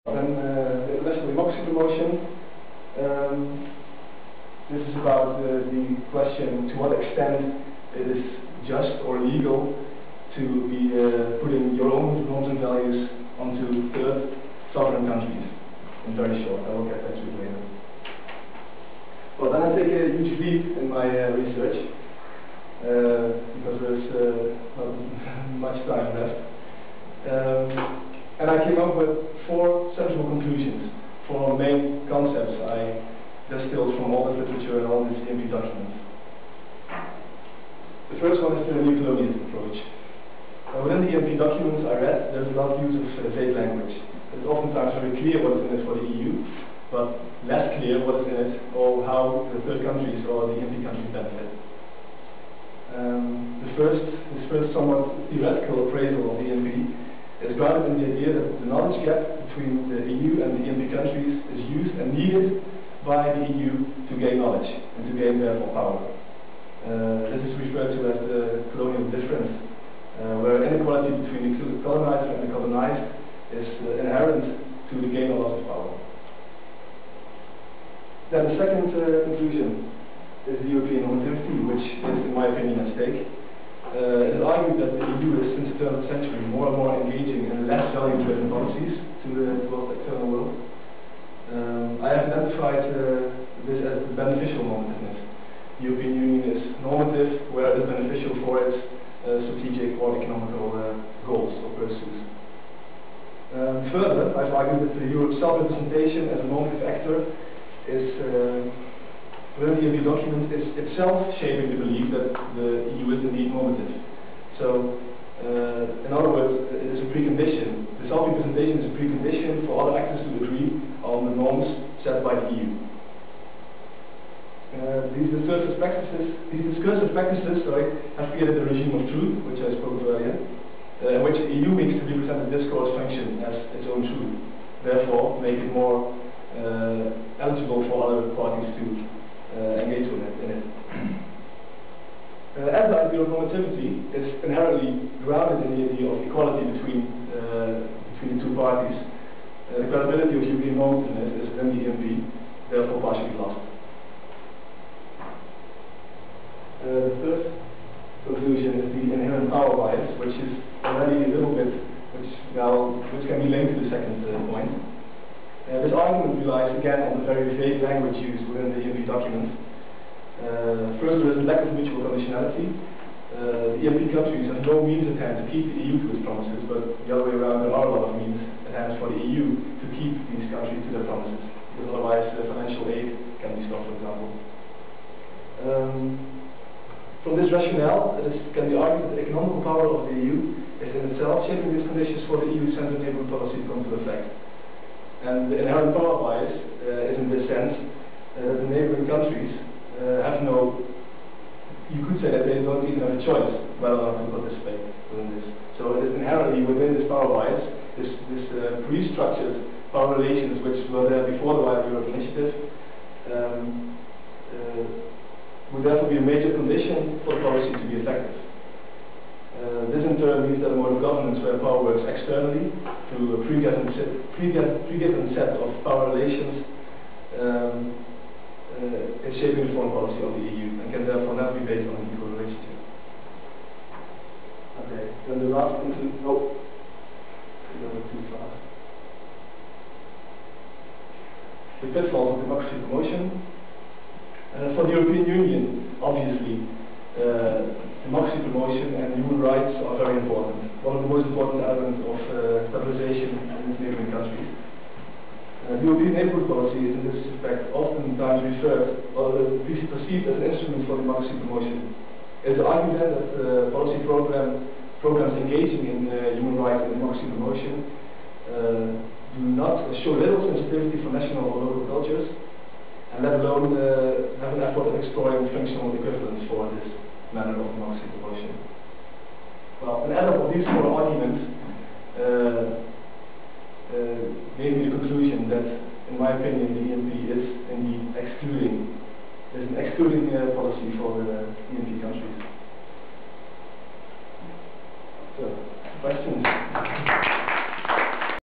Then the international democracy promotion. This is about the question to what extent it is just or legal to be putting your own norms and values onto third sovereign countries. In very short, I will get back to it later. Well, then I take a huge leap in my research because there's not much time left. And I came up with 4 central conclusions, 4 main concepts I distilled from all this literature and all these EMP documents. The first one is the neo-colonialist approach. Within the EMP documents I read, there's a lot of use of vague language. It's oftentimes very clear what is in it for the EU, but less clear what is in it or how the third countries or the EMP countries benefit. This first somewhat theoretical appraisal of the EMP is grounded in the idea that the knowledge gap between the EU and the EMP countries is used and needed by the EU to gain knowledge and to gain therefore power. This is referred to as the colonial difference, where inequality between the colonizer and the colonized is inherent to the gain or loss of power. Then the second conclusion is the European normativity, which is, in my opinion, at stake. It is argued that the EU is, since the turn of the century, more and more engaging in less value-driven policies towards the external world. I have identified this as the beneficial normativeness. The European Union is normative where it is beneficial for its strategic or economical goals or pursuits. Further, I've argued that the Europe's self-representation as a normative actor is within the EMP document is itself shaping the belief that the EU is indeed normative. So, in other words, it is a precondition. The self-representation is a precondition for other actors to agree on the norms set by the EU. These discursive practices have created a regime of truth, which I spoke of earlier, in which the EU makes the representative discourse function as its own truth, therefore make it more eligible for other parties to engage with it, in it. As the idea of normativity is inherently grounded in the idea of equality between the two parties, the credibility of European normativeness is within the EMP, therefore partially lost. The third conclusion is the inherent power bias, which is already a little bit, which can be linked to the second point. This argument relies again on the very vague language used within the EMP document. First, there is a lack of mutual conditionality. The EMP countries have no means at hand to keep the EU to its promises, but the other way around, there are a lot of means at hand for the EU to keep these countries to their promises, because otherwise financial aid can be stopped, for example. From this rationale, it can be argued that the economical power of the EU is in itself shaping these conditions for the EU-centered neighbourhood policy to come to effect. And the inherent power bias is in this sense that the neighbouring countries have no, you could say that they don't even have a choice whether or not to participate within this. So it is inherently within this power bias, this pre-structured power relations which were there before the White Europe Initiative, would therefore be a major condition for the policy to be effective. This in turn means that a mode of governance where power works externally through a pre-given set of power relations is shaping the foreign policy of the EU and can therefore never be based on an equal relationship. Okay, then the last conclusion. Oh, too fast. The pitfalls of democracy promotion. For the European Union, obviously, democracy promotion and human rights are very important. One of the most important elements of stabilization in its neighbouring countries. The European neighbourhood policy is in this respect oftentimes perceived as an instrument for democracy promotion. It is argued then that policy programs engaging in human rights and democracy promotion do not show little sensitivity for national or local cultures, and let alone have an effort at exploring functional equivalence for this manner of democracy promotion. Well, an add-up of these 4 arguments gave me the conclusion that, in my opinion, the EMP is indeed an excluding policy for the EMP countries. So, questions?